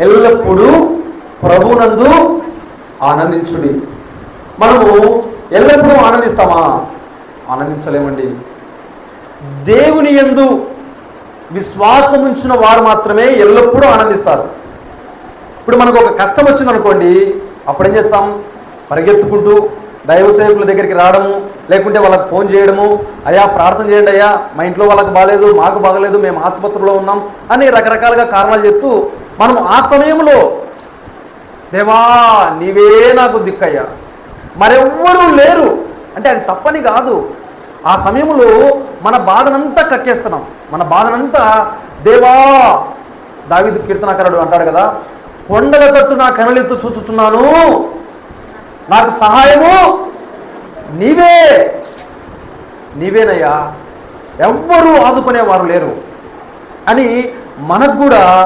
ఎల్లప్పుడూ ప్రభునందు ఆనందించుడి. మనము ఎల్లప్పుడూ ఆనందిస్తామా? ఆనందించలేమండి. దేవుని యందు విశ్వాసం ఉంచిన వారు మాత్రమే ఎల్లప్పుడూ ఆనందిస్తారు. ఇప్పుడు మనకు ఒక కష్టం వచ్చిందనుకోండి, అప్పుడేం చేస్తాం? పరిగెత్తుకుంటూ దైవ సేవకుల దగ్గరికి రావడము, లేకుంటే వాళ్ళకి ఫోన్ చేయడము, అయ్యా ప్రార్థన చేయండి, అయ్యా మా ఇంట్లో వాళ్ళకి బాగాలేదు, మాకు బాగలేదు, మేము ఆసుపత్రిలో ఉన్నాం అని రకరకాలుగా కారణాలు చెప్తూ మనం ఆ సమయంలో దేవా నీవే నాకు దిక్కయ్యా, మరెవ్వరూ లేరు అంటే అది తప్పని కాదు. ఆ సమయంలో మన బాధనంతా కక్కేస్తున్నాం. మన బాధనంతా దేవా, దావీదు కీర్తనాకారుడు అంటాడు కదా, కొండల తట్టు నా కనులెత్తు చూచుచున్నాను, నాకు సహాయము నీవేనయ్యా, ఎవ్వరూ ఆదుకునేవారు లేరు అని మనకు కూడా